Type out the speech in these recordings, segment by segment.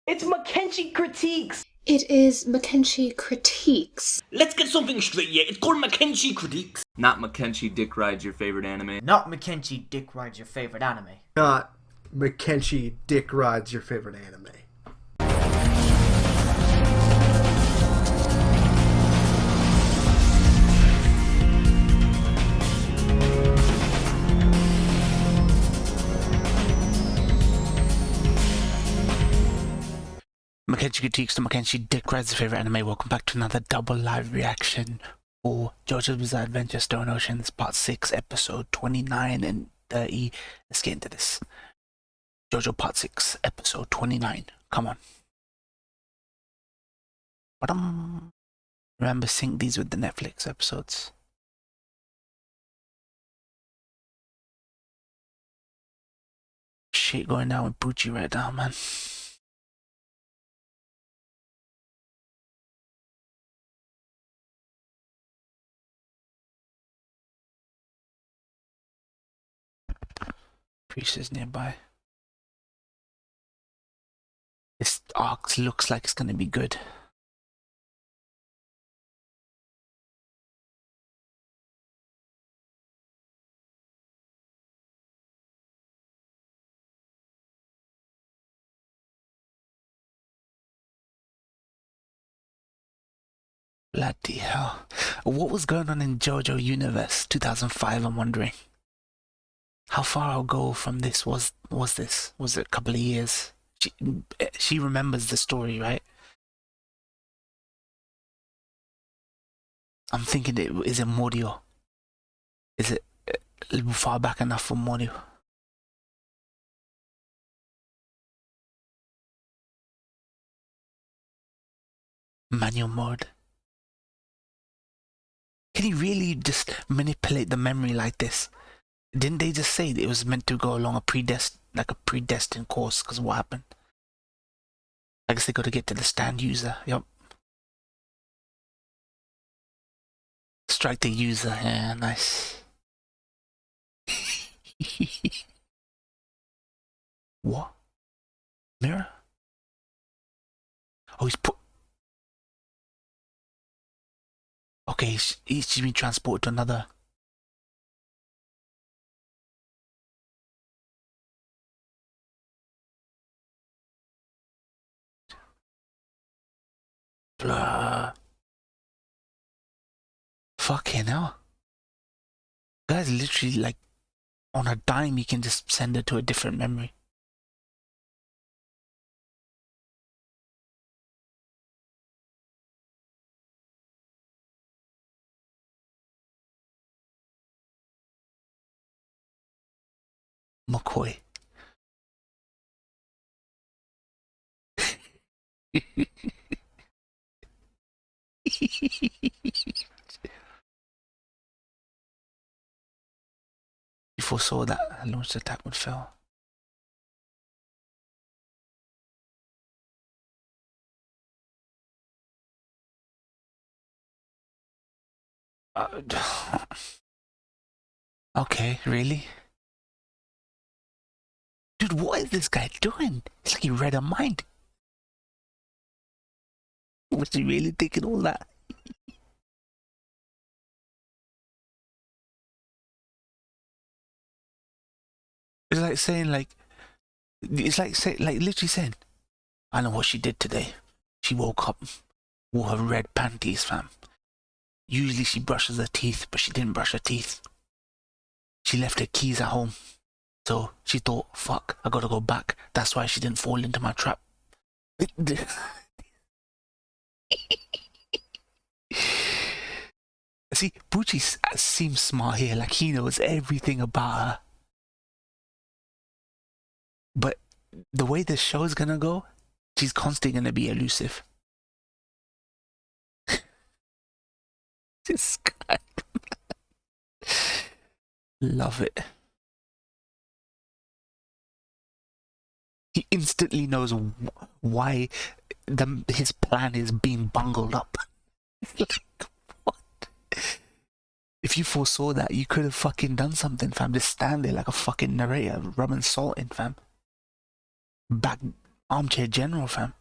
It's Mackenzie Critiques. It is Mackenzie Critiques. Let's get something straight, yeah. It's called Mackenzie Critiques. Not Mackenzie Dick Rides Your Favorite Anime. Not Mackenzie Dick Rides Your Favorite Anime. Not Mackenzie Dick Rides Your Favorite Anime. Mackenzie Critiques to Mackenzie Dick Rides Your Favorite Anime. Welcome back to another double live reaction for JoJo's Bizarre Adventure Stone Oceans Part 6, Episode 29 and 30. Let's get into this. JoJo Part 6, Episode 29. Come on. Ba-dum. Remember, sync these with the Netflix episodes. Shit going down with Bucci right now, man. Priest is nearby. This arc looks like it's gonna be good. Bloody hell. What was going on in JoJo Universe 2005, I'm wondering? How far ago from this was this? Was it a couple of years? She remembers the story, right? I'm thinking, is it Morio? Is it far back enough for Morio? Manual mode. Can he really just manipulate the memory like this? Didn't they just say that it was meant to go along a predestined course? Because what happened? I guess they got to get to the stand user. Yup. Strike the user. Yeah, nice. What? Mirror? Oh, he's put. Okay, he's been transported to another. Blah. Fucking hell. Guys, literally, like, on a dime, you can just send it to a different memory. McCoy. You foresaw that a launched attack would fail. Okay, really? Dude, what is this guy doing? It's like he read a mind. Was he really thinking all that? It's like saying, like, literally saying, I know what she did today. She woke up, wore her red panties, fam. Usually she brushes her teeth, but she didn't brush her teeth. She left her keys at home. So she thought, fuck, I gotta go back. That's why she didn't fall into my trap. See, Bucci seems smart here, like he knows everything about her. But the way this show is gonna go, she's constantly gonna be elusive. This guy. Love it. He instantly knows why his plan is being bungled up. Like, what? If you foresaw that, you could have fucking done something, fam. Just stand there like a fucking narrator, rubbing salt in, fam. Back armchair general, fam.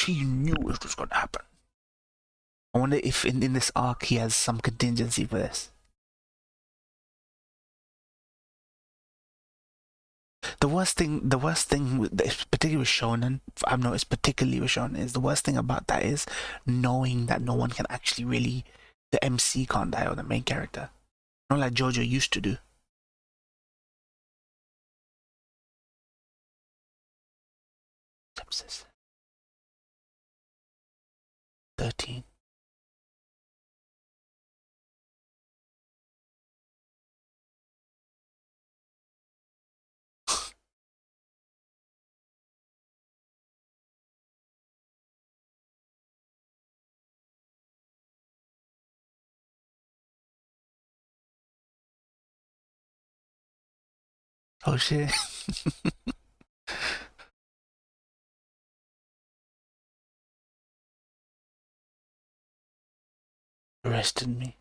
she knew it was gonna happen. I wonder if in this arc he has some contingency for this. The worst thing particularly with shonen, I've noticed particularly with shonen, is the worst thing about that is knowing that no one can actually really, the MC can't die or the main character. Not like JoJo used to do. Sepsis. 13. Oh shit. Arrested me.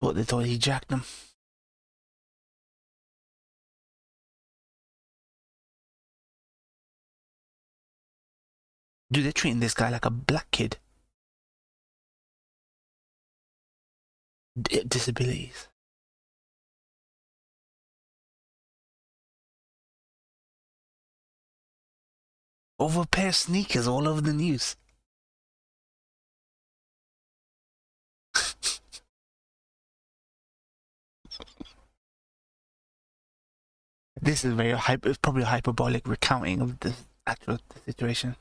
What, they thought he jacked them? Dude, they're treating this guy like a black kid. Disabilities. Over a pair of sneakers all over the news. This is very probably a hyperbolic recounting of the actual situation.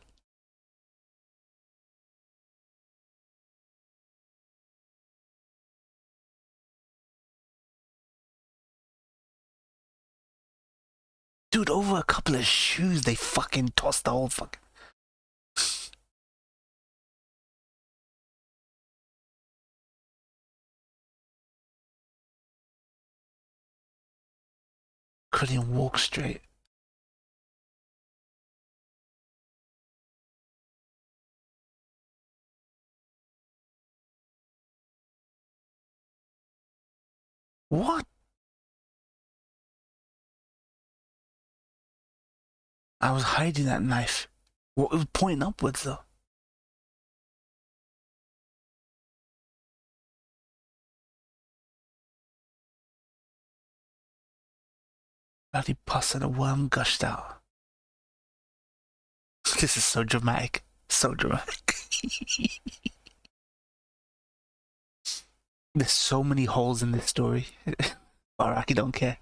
Dude, over a couple of shoes, they fucking tossed the whole fucking... Couldn't even walk straight. What? I was hiding that knife. What, it was pointing upwards though. Bloody pus and a worm gushed out. This is so dramatic. So dramatic. There's so many holes in this story. Araki don't care.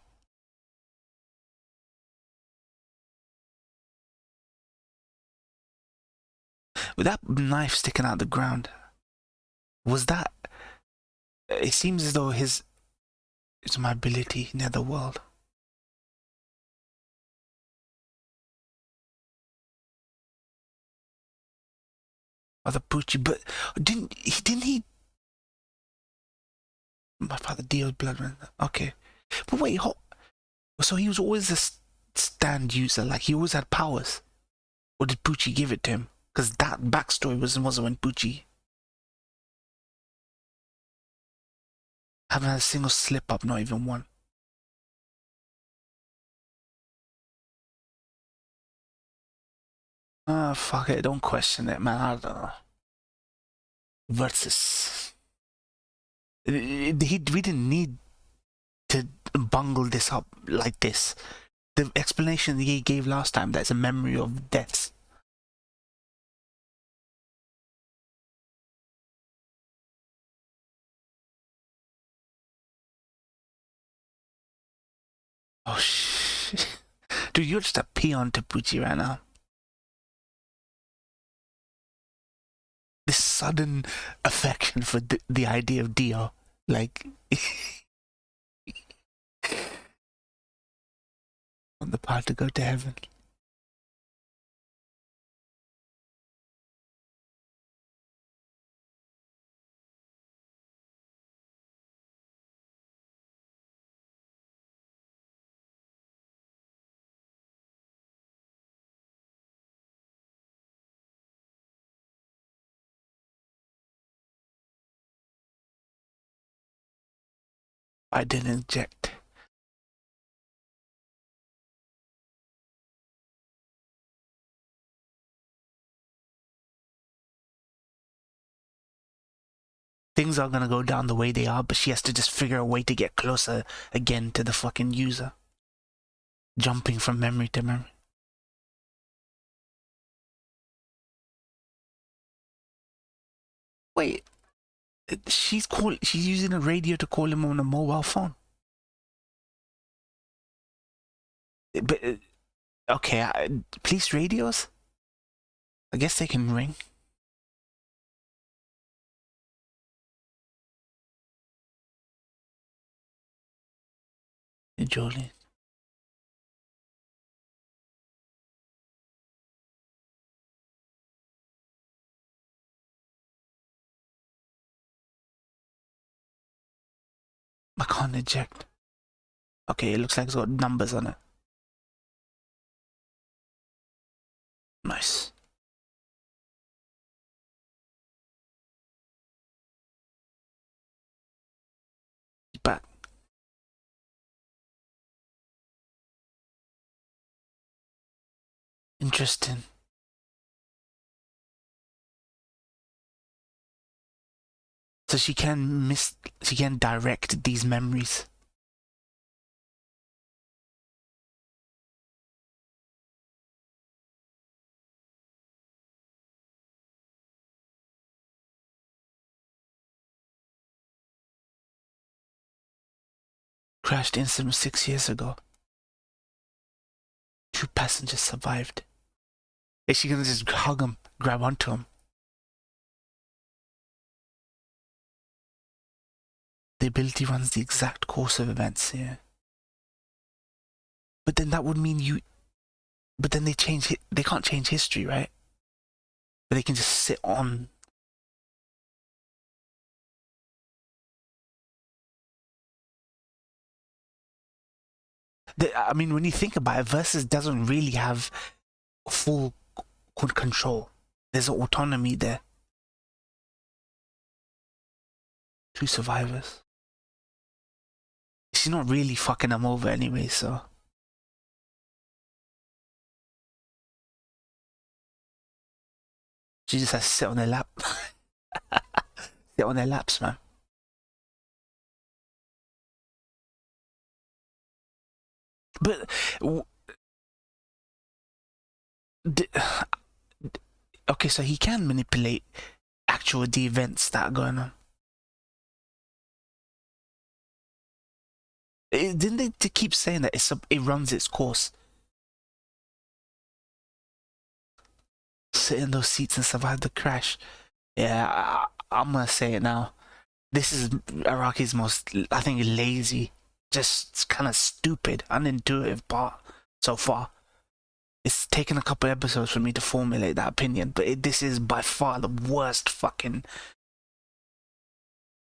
With that knife sticking out the ground, was that... It seems as though it's my ability near the world. Father Pucci, but didn't he? My father Dio's blood. Okay, but wait, so he was always a stand user, like he always had powers, or did Pucci give it to him? Because that backstory wasn't when Pucci haven't had a single slip up, not even one. Ah, fuck it, don't question it, man. I don't know. Versus. We didn't need to bungle this up like this. The explanation he gave last time, that's a memory of deaths. Oh shit. Dude, you're just a peon to Pucci right now. This sudden affection for the idea of Dio. Like... on the path to go to heaven. I didn't inject. things are gonna go down the way they are, but she has to just figure a way to get closer again to the fucking user. Jumping from memory to memory. Wait, she's using a radio to call him on a mobile phone. But okay, police radios? I guess they can ring. Hey, Jolie. I can't eject. Okay, it looks like it's got numbers on it. Nice. He's back. Interesting. So she can direct these memories. Crashed incident 6 years ago. 2 passengers survived. Is she gonna just hug him, grab onto him? The ability runs the exact course of events here. But then that would mean you... But then they can't change history, right? But they can just sit on... I mean, when you think about it, Versus doesn't really have full control. There's an autonomy there. 2 survivors. She's not really fucking them over anyway, so... She just has to sit on their lap. Sit on their laps, man. But... okay, so he can manipulate the events that are going on. Didn't they keep saying that it runs its course? Sit in those seats and survive the crash. Yeah, I'm gonna say it now. This is Araki's most, I think, lazy, just kind of stupid, unintuitive part so far. It's taken a couple episodes for me to formulate that opinion, but this is by far the worst fucking...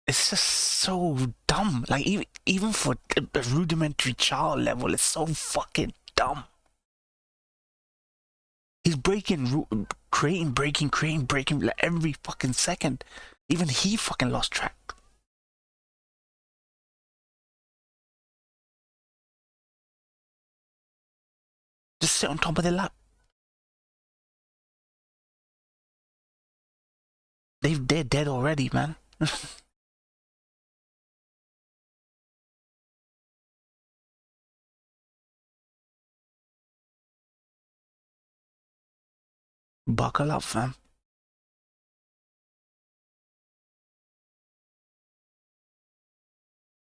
It's just so dumb. Like, even for a rudimentary child level, it's so fucking dumb. He's breaking like every fucking second. Even he fucking lost track. Just sit on top of their lap. They're dead already, man. Buckle up, fam.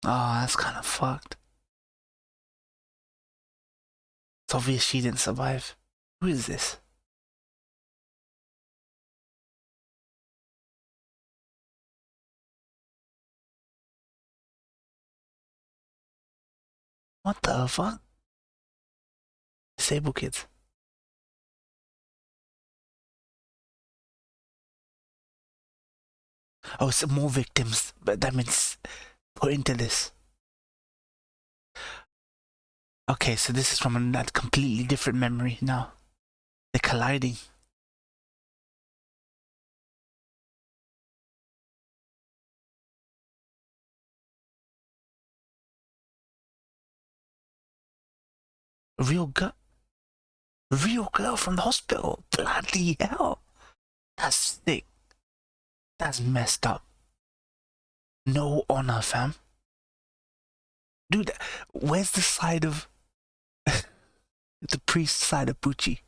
Oh, that's kind of fucked. It's obvious she didn't survive. Who is this? What the fuck? Disabled kids. Oh, it's more victims, but that means put into this. Okay, so this is from a completely different memory now. They're colliding. A real girl from the hospital. Bloody hell. That's sick. That's messed up. No honor, fam. Dude, where's the side of the priest side of Pucci?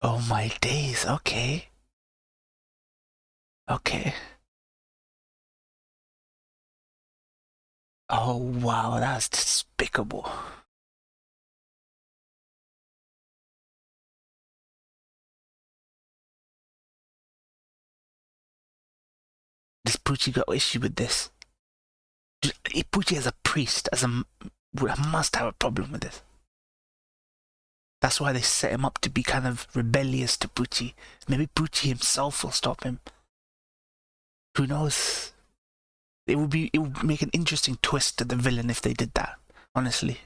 Oh my days, okay. Okay. Oh wow, that's despicable. Does Pucci got issue with this? Pucci as a priest, must have a problem with this. That's why they set him up to be kind of rebellious to Pucci. Maybe Pucci himself will stop him. Who knows? It would make an interesting twist to the villain if they did that, honestly.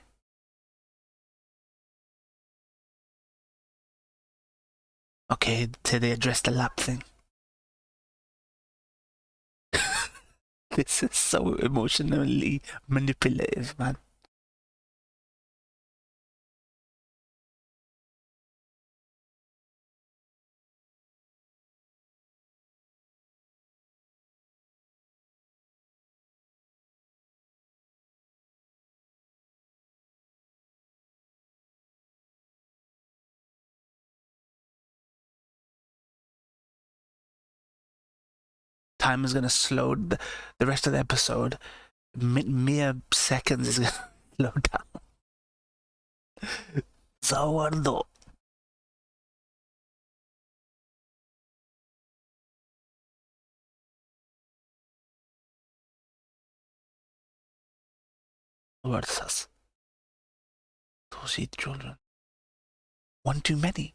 Okay, so they addressed the lap thing. This is so emotionally manipulative, man. Time is gonna slow the rest of the episode. Mere seconds is gonna slow down. Zawardo. Versus those 8 children. One too many.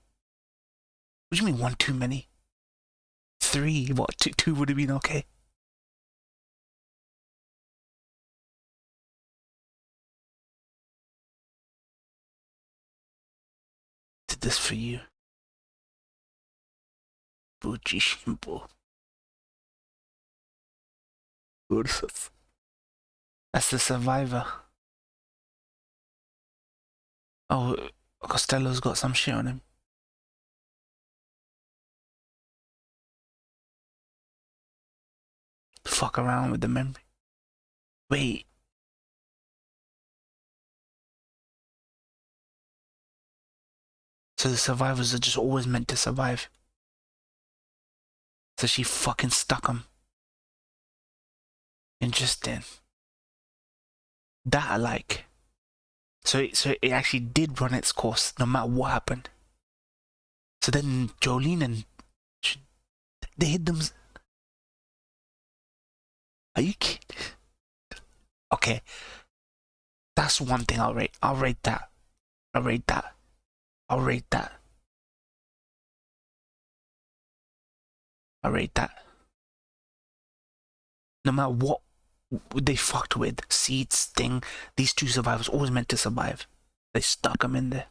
What do you mean one too many? 3. What? Two would have been okay. Did this for you. Fuji Shimbo. Versus. That's the survivor. Oh, Costello's got some shit on him. Fuck around with the memory. Wait. So the survivors are just always meant to survive. So she fucking stuck him. Interesting. That I like. So it actually did run its course no matter what happened. So then Jolene and they hit them. Are you kidding? Okay. That's one thing I'll rate. I'll rate that. I'll rate that. I'll rate that. I'll rate that. No matter what they fucked with, Seeds, Sting, these 2 survivors always meant to survive. They stuck them in there.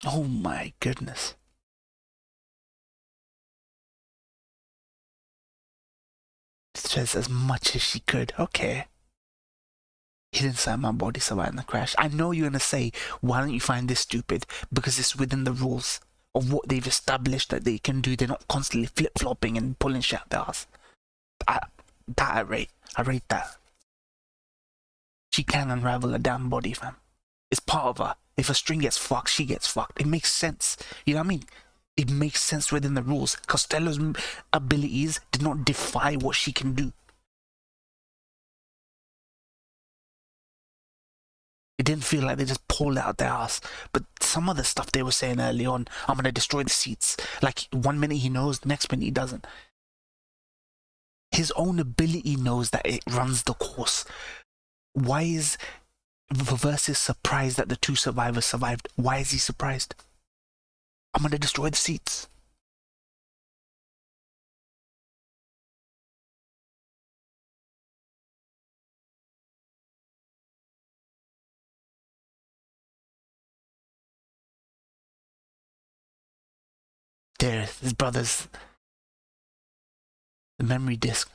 Oh my goodness. Just as much as she could. Okay. Hid inside my body surviving the crash. I know you're gonna say, why don't you find this stupid? Because it's within the rules of what they've established that they can do. They're not constantly flip-flopping and pulling shit out their ass. I rate that. She can unravel a damn body, fam. It's part of her. If a string gets fucked, she gets fucked. It makes sense. You know what I mean? It makes sense within the rules. Costello's abilities did not defy what she can do. It didn't feel like they just pulled out their ass. But some of the stuff they were saying early on, I'm gonna destroy the seats. Like, one minute he knows, the next minute he doesn't. His own ability knows that it runs the course. Why is Versus surprised that the 2 survivors survived? Why is he surprised? I'm gonna destroy the seats. There, his brother's... the memory disk.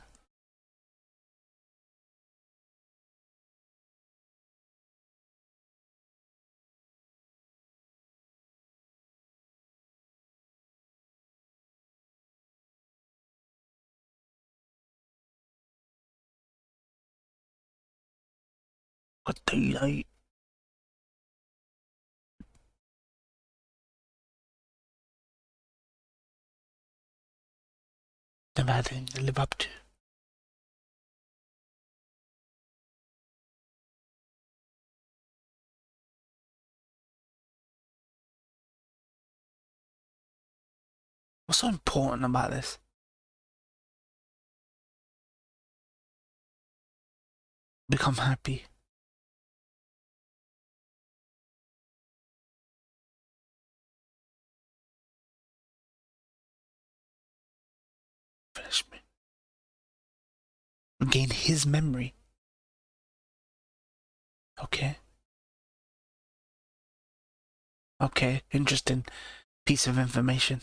What the hell? Never had anything to live up to. What's so important about this? Become happy. Finish me. Regain his memory. Okay. Okay, interesting piece of information.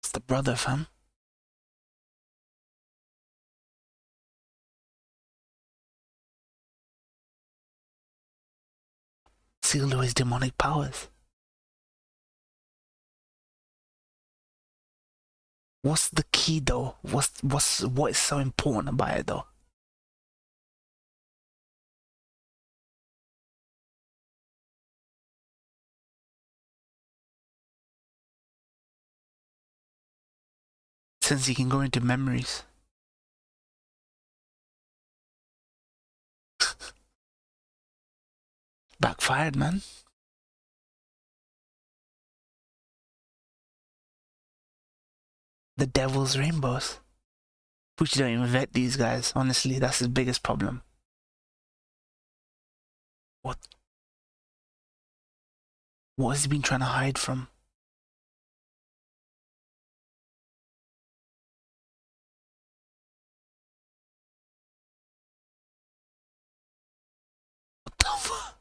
It's the brother, fam. Sealed to his demonic powers. What's the key though? What is so important about it though? Since he can go into memories. Backfired, man. The devil's rainbows. We don't even vet these guys, honestly. That's his biggest problem. What has he been trying to hide from? What the fuck?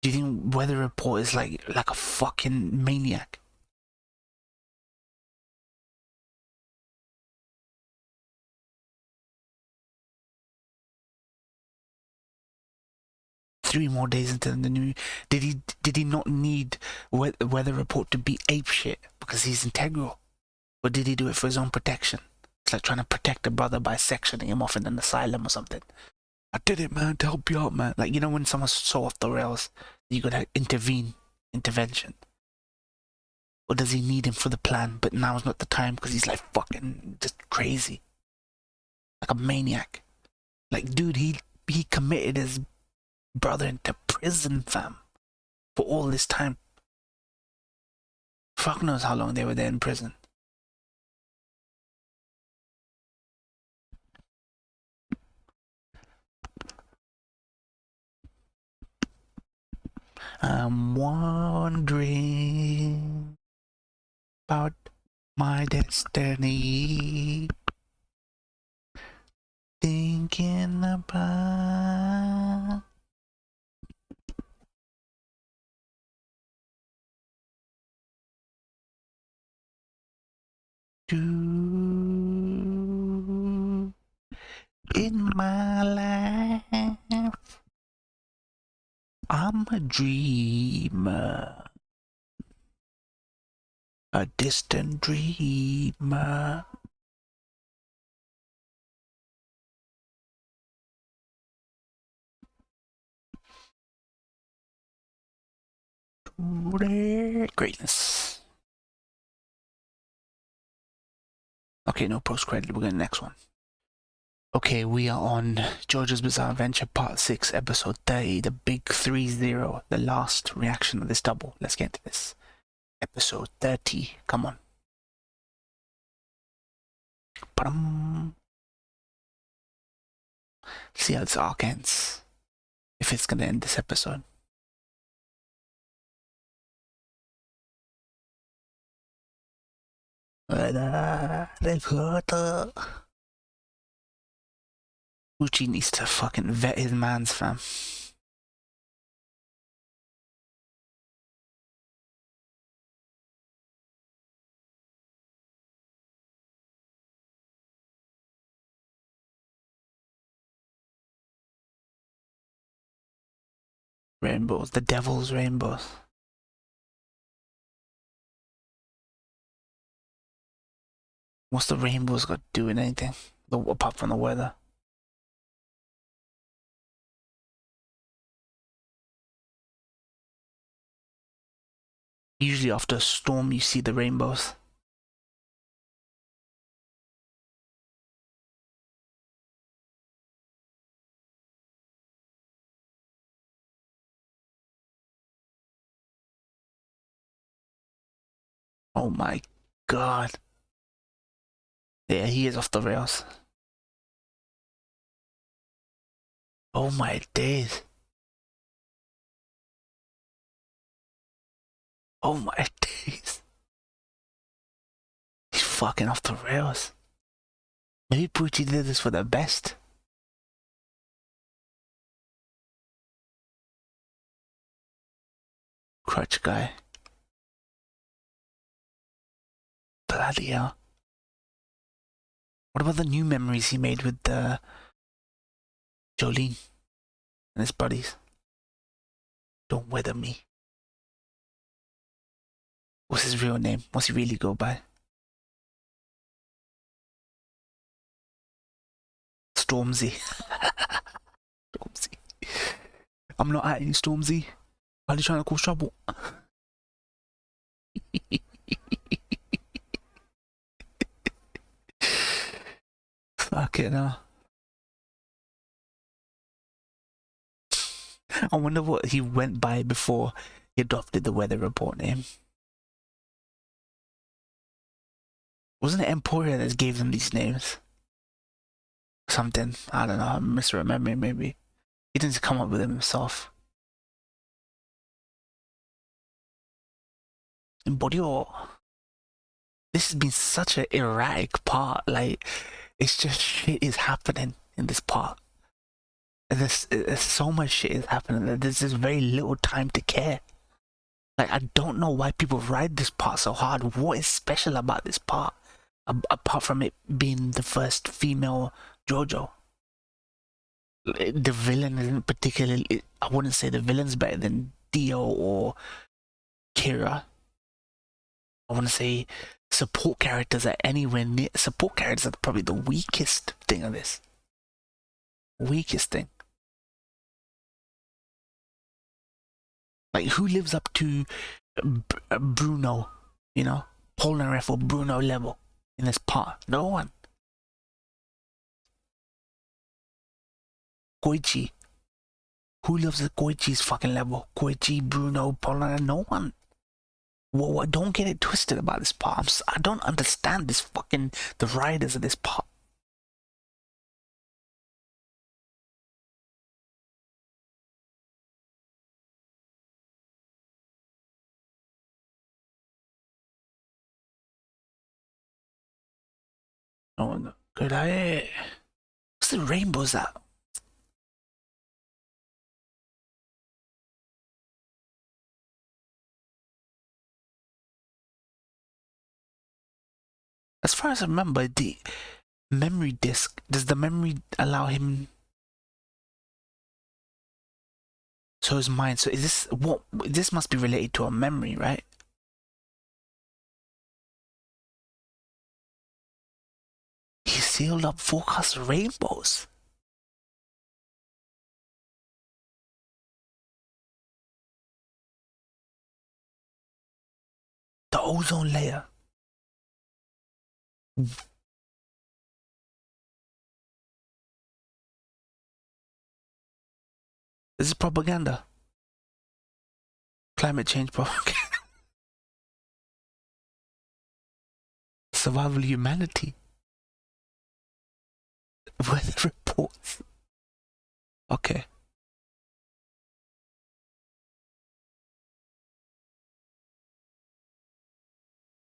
Do you think Weather Report is like a fucking maniac? Three more days into the new... Did he not need Weather Report to be apeshit because he's integral? Or did he do it for his own protection? It's like trying to protect a brother by sectioning him off in an asylum or something. I did it, man, to help you out, man. Like, you know when someone's so off the rails, you gotta intervention. Or does he need him for the plan, but now's not the time because he's like fucking just crazy. Like a maniac. Like, dude, he committed his brother into prison, fam, for all this time. Fuck knows how long they were there in prison. I'm wondering about my destiny, thinking about you in my life. I'm a dreamer, a distant dreamer. Greatness. Okay, no post-credit, we're going to the next one. Okay, we are on JoJo's Bizarre Adventure Part 6, Episode 30, the big 3-0, the last reaction of this double. Let's get into this. Episode 30, come on. Ba-dum. See how this arc ends. If it's going to end this episode. Who's Uchi needs to fucking vet his mans, fam. Rainbows, the devil's rainbows. What's the rainbows got to do with anything? Apart from the weather. Usually after a storm you see the rainbows. Oh my god. Yeah, he is off the rails. Oh my days. Oh my days. He's fucking off the rails. Maybe Pucci did this for the best. Crutch guy. Bloody hell. What about the new memories he made with Jolene and his buddies? Don't weather me. What's his real name? What's he really go by? Stormzy. Stormzy. I'm not at you, Stormzy. Why are you trying to cause trouble? Fucking hell. I wonder what he went by before he adopted the weather report name. Wasn't it Emporia that gave them these names? Something. I don't know. I'm misremembering maybe. He didn't come up with them himself. Emporio. This has been such an erratic part. Like, it's just shit is happening in this part. And there's so much shit is happening that there's just very little time to care. Like, I don't know why people ride this part so hard. What is special about this part? Apart from it being the first female JoJo. The villain isn't particularly... I wouldn't say the villain's better than Dio or Kira. I want to say support characters are anywhere near... Support characters are probably the weakest thing of this. Weakest thing. Like, who lives up to Bruno, you know? Polnareff or Bruno level in this part? No one. Koichi. Who lives at Koichi's fucking level? Koichi, Bruno, Polnareff, no one. Well, don't get it twisted about this part. I don't understand this fucking... the riders of this part. Oh no. Good eye. What's the rainbows at? As far as I remember, the memory disk, does the memory allow him... So his mind, so is this, what, this must be related to a memory, right? He sealed up forecast rainbows. The ozone layer. This is propaganda. Climate change propaganda. Survival of humanity. Weather reports. Okay.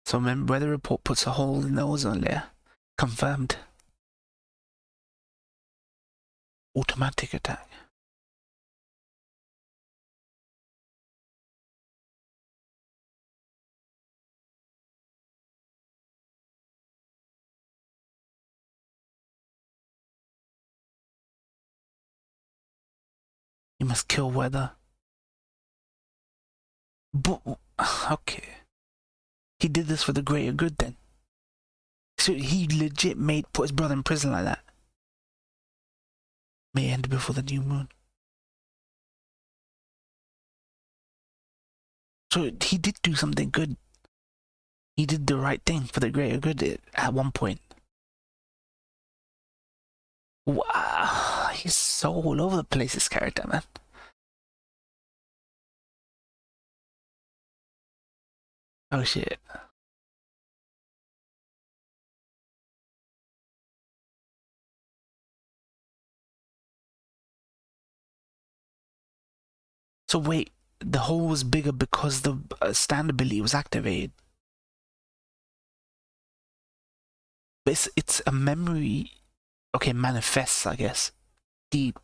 So weather report puts a hole in the ozone layer. Confirmed. automatic attack. You must kill weather. But, okay. He did this for the greater good then. So he legit put his brother in prison like that. May end before the new moon. So he did do something good. He did the right thing for the greater good at one point. Wow, he's so all over the place, this character, man. Oh shit. So wait, the hole was bigger because the stand ability was activated. But it's a memory. Okay, manifests, I guess, deep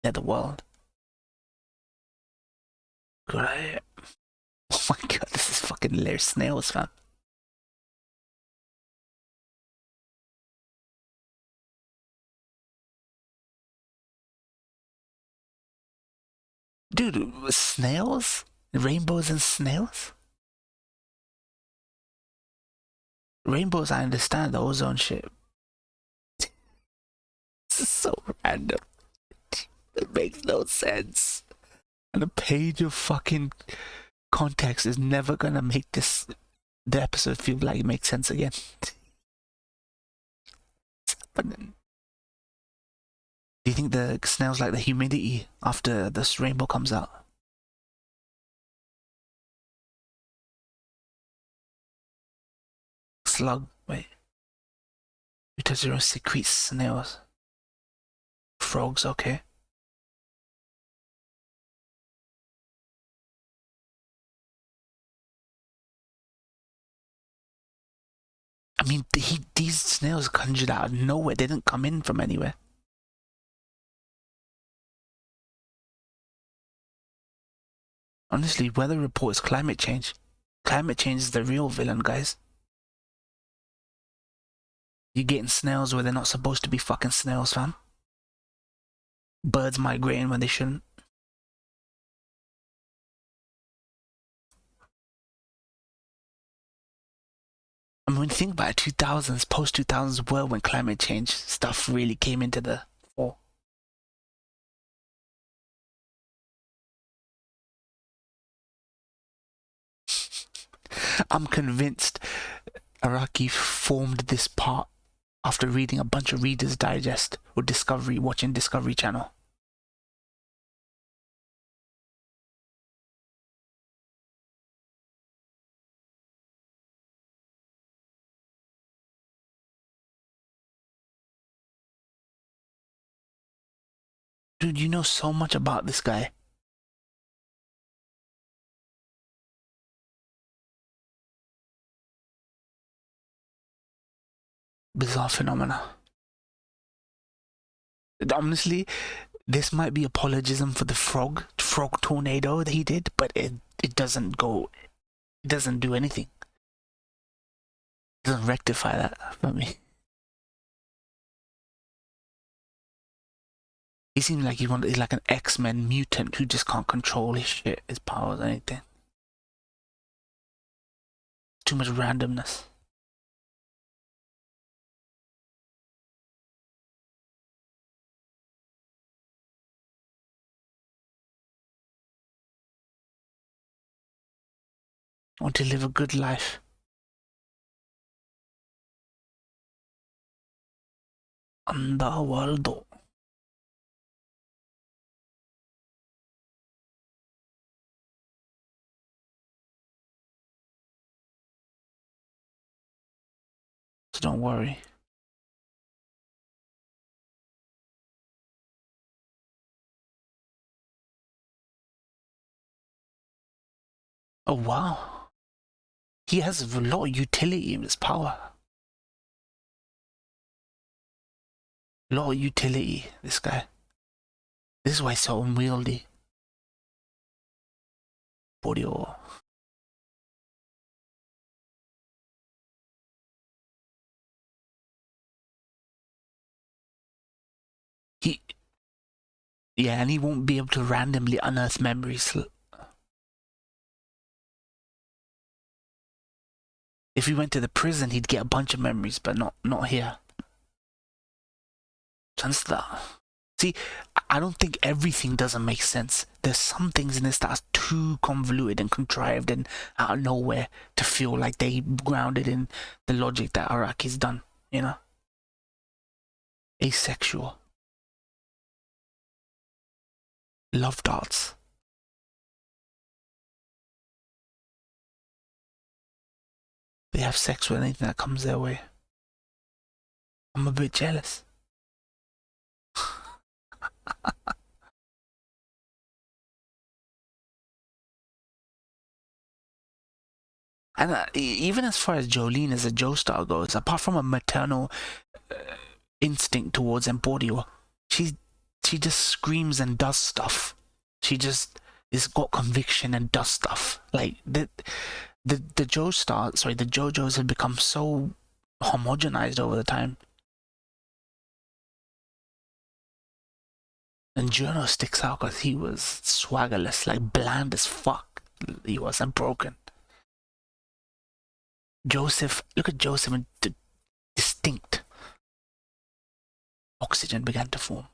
in the world. Great. Oh my god, this is fucking hilarious. Snails, fam. Dude, snails? Rainbows and snails? Rainbows, I understand, the ozone shit. This is so random. It makes no sense. And a page of fucking context is never gonna make the episode feel like it makes sense again. What's happening? Do you think the snails like the humidity after this rainbow comes out? Slug, wait. Mutagens secrete snails. Frogs, okay. I mean, these snails conjured out of nowhere. They didn't come in from anywhere. Honestly, weather report is climate change. Climate change is the real villain, guys. You're getting snails where they're not supposed to be fucking snails, fam. Birds migrating when they shouldn't. I mean, when you think about it, 2000s, post-2000s world when climate change stuff really came into the fore. I'm convinced Araki formed this part after reading a bunch of Reader's Digest or Discovery, watching Discovery Channel. Dude, you know so much about this guy. Bizarre phenomena. Honestly, this might be apologism for the frog tornado that he did, but it doesn't do anything. It doesn't rectify that for me. He seems like he's like an X-Men mutant who just can't control his shit, his powers, anything. Too much randomness. I want to live a good life. Underworld. So don't worry. Oh wow. He has a lot of utility in his power. A lot of utility, this guy. This is why he's so unwieldy. Audio. Yeah, and he won't be able to randomly unearth memories. If he went to the prison, he'd get a bunch of memories, but not here. Sense that. See, I don't think everything doesn't make sense. There's some things in this that are too convoluted and contrived and out of nowhere to feel like they grounded in the logic that Araki's done, you know? Asexual. Love darts. They have sex with anything that comes their way. I'm a bit jealous. And even as far as Jolene as a Joestar goes, apart from a maternal instinct towards Emporio, she just screams and does stuff. She just is got conviction and does stuff. Like the JoJo's have become so homogenized over the time. And Juno sticks out because he was swaggerless, like bland as fuck. He was, and broken. Joseph, look at Joseph, and distinct oxygen began to form.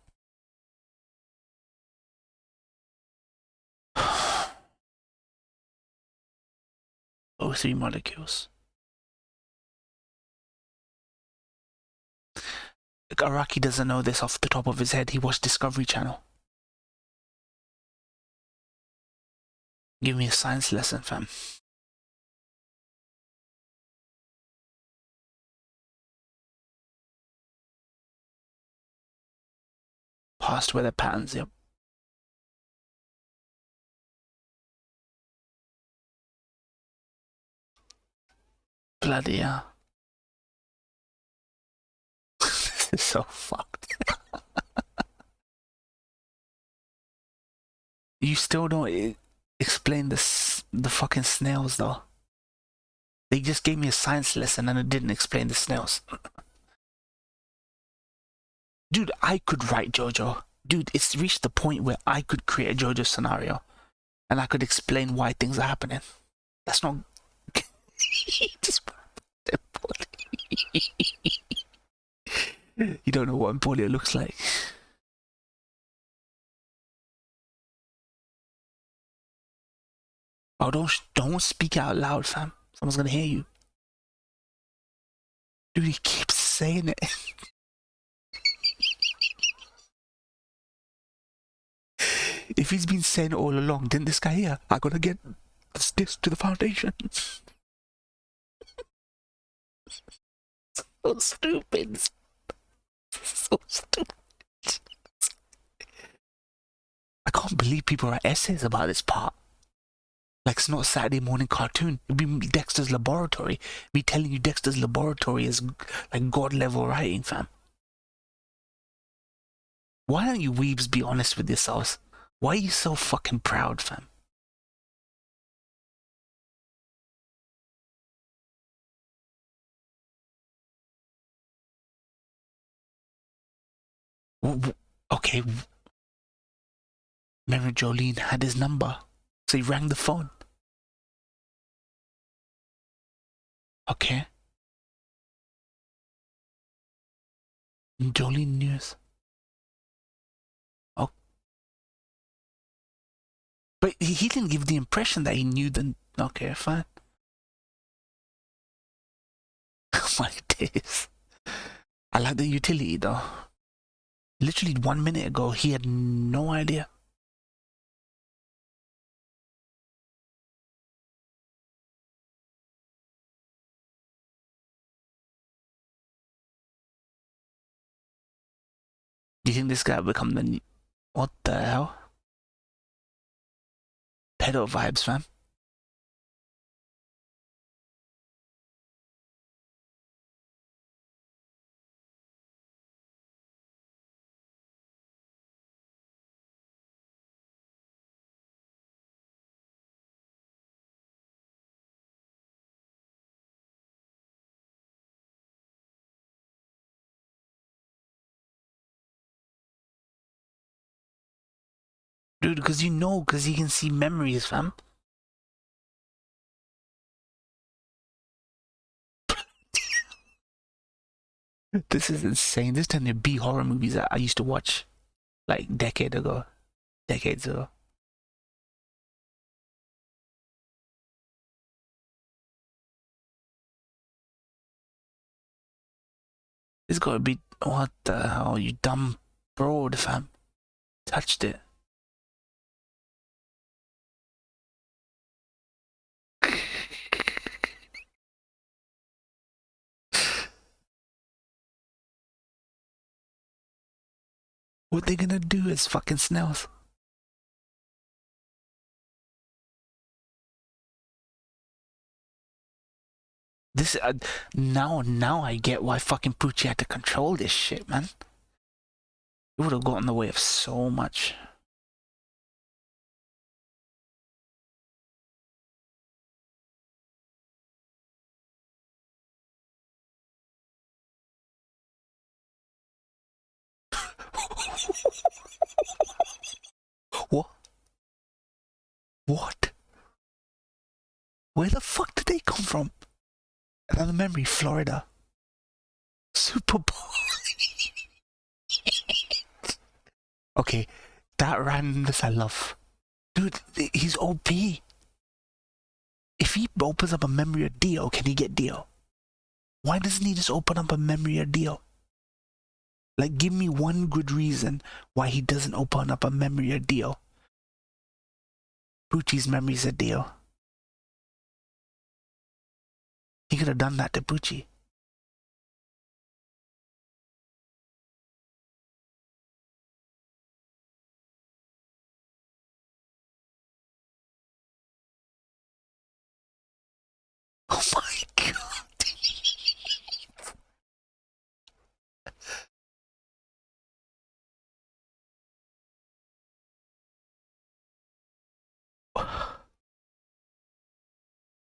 O3 molecules. Araki doesn't know this off the top of his head. He watched Discovery Channel. Give me a science lesson, fam. Past weather patterns, yep. Bloody hell. This is so fucked. You still don't explain the fucking snails, though. They just gave me a science lesson and it didn't explain the snails. Dude, I could write JoJo. Dude, it's reached the point where I could create a JoJo scenario and I could explain why things are happening. That's not... Just... You don't know what Emporio looks like. Oh, don't speak out loud, fam. Someone's gonna hear you. Dude, he keeps saying it. If he's been saying it all along, didn't this guy here? I gotta get this to the foundation. So stupid. So stupid. I can't believe people write essays about this part. Like it's not a Saturday morning cartoon. It'd be Dexter's Laboratory. Me telling you Dexter's Laboratory is like God level writing, fam. Why don't you weebs be honest with yourselves? Why are you so fucking proud, fam? Okay. Remember Jolene had his number, so he rang the phone. Okay. Jolene knew. Oh. But he didn't give the impression that he knew the... Okay, fine. My days. I like the utility though. Literally 1 minute ago, he had no idea. Do you think this guy will become the new... What the hell? Pedo vibes, fam. Dude, because he can see memories, fam. This is insane. This is turning to B horror movies that I used to watch like decades ago. It's gotta be, what the hell, you dumb broad, fam. Touched it. What they gonna do is fucking snails. This now I get why fucking Poochie had to control this shit, man. It would have got in the way of so much. What? What? Where the fuck did they come from? Another memory, Florida. Super Bowl. Okay, that randomness I love. Dude, he's OP. If he opens up a memory of Dio, can he get Dio? Why doesn't he just open up a memory of Dio? Like, give me one good reason why he doesn't open up a memory of Dio. Poochie's memories of Dio. He could have done that to Poochie. Oh my god.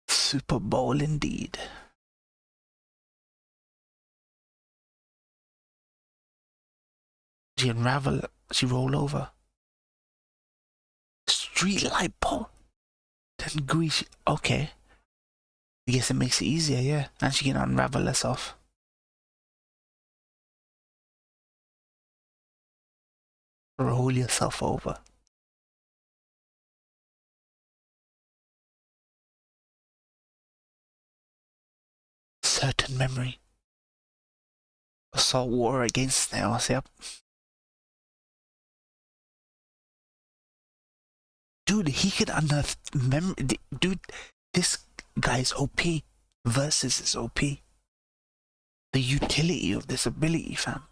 Super Bowl indeed. She unravel, she roll over. Street light pole. Then grease. Okay. I guess it makes it easier, yeah. And she can unravel herself. Roll yourself over. Certain memory. Assault war against snails, yep. Dude, he could unearth memory. Dude, this guy's OP versus his OP. The utility of this ability, fam.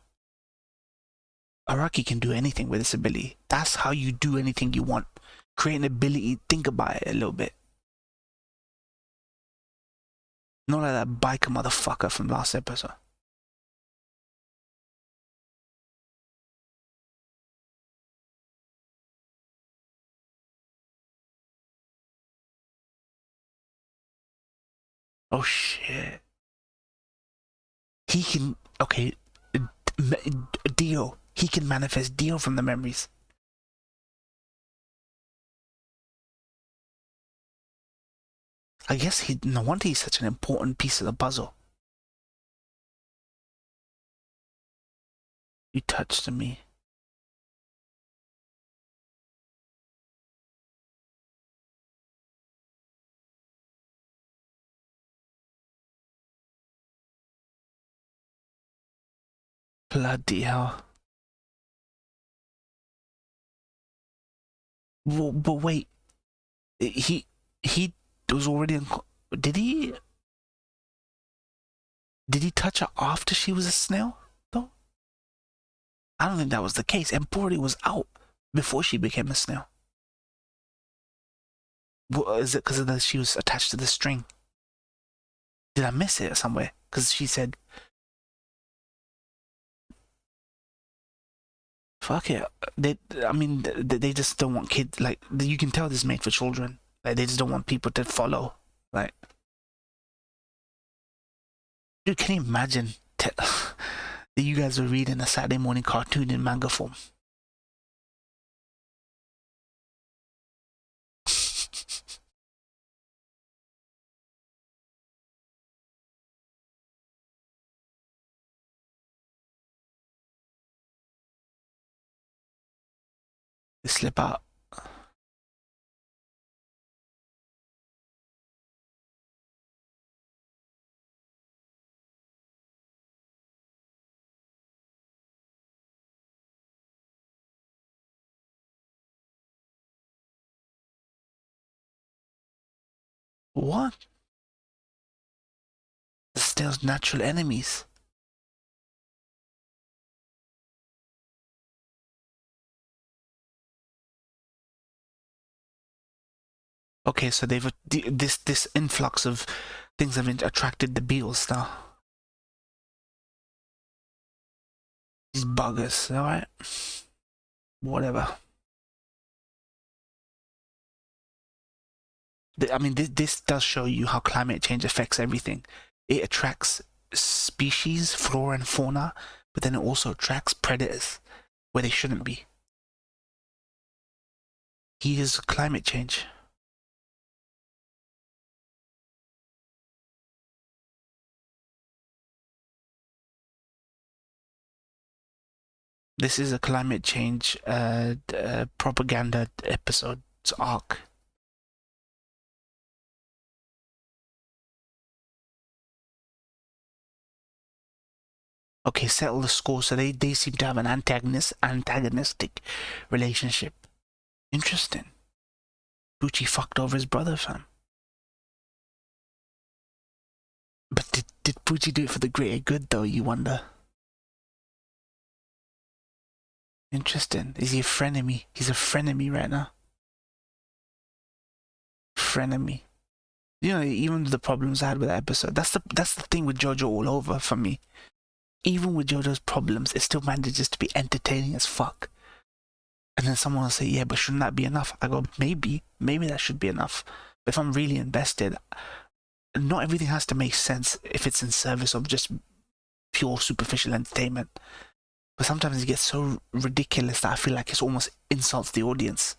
Araki can do anything with this ability. That's how you do anything you want. Create an ability, think about it a little bit. Not like that biker motherfucker from last episode. Oh shit. He can, okay, Dio. He can manifest Dio from the memories. I guess no wonder he's such an important piece of the puzzle. You touched me. Bloody hell. Well, but wait. He was already did he touch her after she was a snail though? I don't think that was the case. Empori was out before she became a snail. What, is it because she was attached to the string? Did I miss it somewhere? Because she said, fuck it. They just don't want kids. Like, you can tell this is made for children. Like, they just don't want people to follow. Like, dude, can you imagine that you guys were reading a Saturday morning cartoon in manga form? They slip out. What? There's natural enemies. Okay, so they've this influx of things have attracted the beetles now. These buggers, alright? Whatever. I mean, this does show you how climate change affects everything. It attracts species, flora and fauna, but then it also attracts predators where they shouldn't be. Here's climate change. This is a climate change propaganda episode. It's arc. Okay, settle the score. So they seem to have an antagonistic relationship. Interesting. Bucci fucked over his brother, fam. But did Bucci do it for the greater good, though, you wonder? Interesting. Is he a frenemy? He's a frenemy right now. Frenemy. You know, even the problems I had with that episode, that's the thing with JoJo all over for me. Even with JoJo's problems, it still manages to be entertaining as fuck. And then someone will say, yeah, but shouldn't that be enough? I go, maybe that should be enough. But if I'm really invested, not everything has to make sense if it's in service of just pure superficial entertainment. But sometimes it gets so ridiculous that I feel like it almost insults the audience.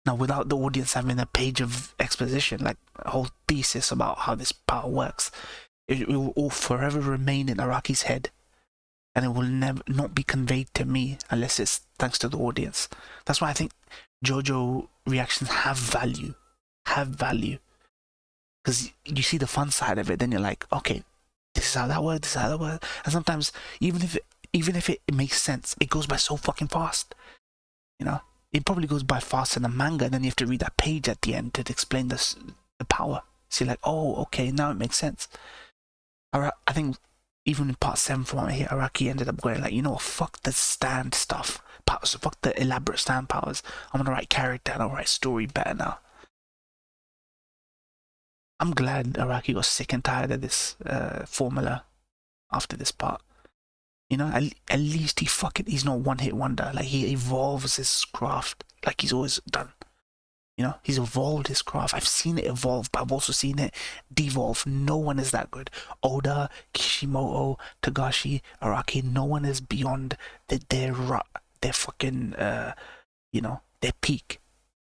Now, without the audience having a page of exposition, like a whole thesis about how this power works, it will all forever remain in Araki's head. And it will never not be conveyed to me unless it's thanks to the audience. That's why I think JoJo reactions have value. Because you see the fun side of it, then you're like, okay, this is how that works, And sometimes, even if it makes sense, it goes by so fucking fast. You know? It probably goes by faster than manga, and then you have to read that page at the end to explain the power. So you're like, oh, okay, now it makes sense. I think even in part 7 from what I hear, Araki ended up going like, you know what, fuck the stand stuff. So fuck the elaborate stand powers. I'm gonna write character and I'll write story better now. I'm glad Araki got sick and tired of this formula after this part. You know, at least he's not one hit wonder. Like, he evolves his craft like he's always done. You know, he's evolved his craft. I've seen it evolve, but I've also seen it devolve. No one is that good. Oda, Kishimoto, Togashi, Araki, no one is beyond their fucking, you know, their peak.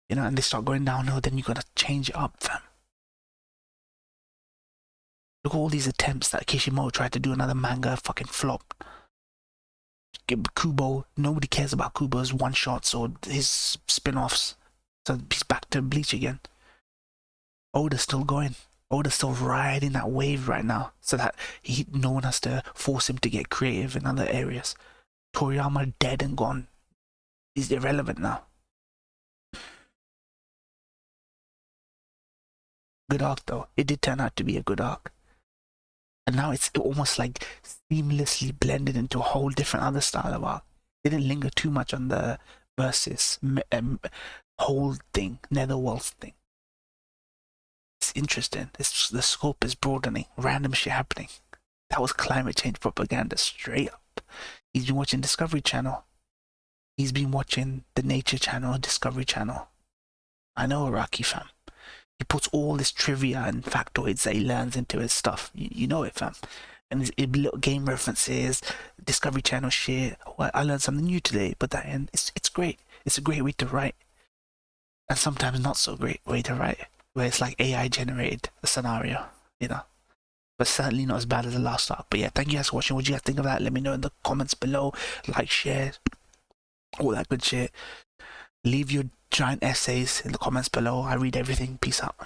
You know, and they start going downhill, then you gotta change it up, fam. Look at all these attempts that Kishimoto tried to do another manga, fucking flop. Kubo, nobody cares about Kubo's one-shots or his spin-offs. So he's back to Bleach again. Oda's still going. Oda's still riding that wave right now. So that no one has to force him to get creative in other areas. Toriyama dead and gone. He's irrelevant now. Good arc though. It did turn out to be a good arc. And now it's almost like seamlessly blended into a whole different other style of arc. They didn't linger too much on the versus whole thing, Netherworld thing. It's interesting. The scope is broadening. Random shit happening. That was climate change propaganda straight up. He's been watching Discovery Channel. He's been watching the Nature Channel, Discovery Channel. I know Araki, fam. He puts all this trivia and factoids that he learns into his stuff. You know it, fam. And his little game references, Discovery Channel shit. Oh, I learned something new today. But that end, it's great. It's a great way to write. And sometimes not so great way to write, where it's like AI generated a scenario, you know. But certainly not as bad as the last arc. But yeah, thank you guys for watching. What do you guys think of that? Let me know in the comments below. Like, share, all that good shit. Leave your giant essays in the comments below. I read everything. Peace out.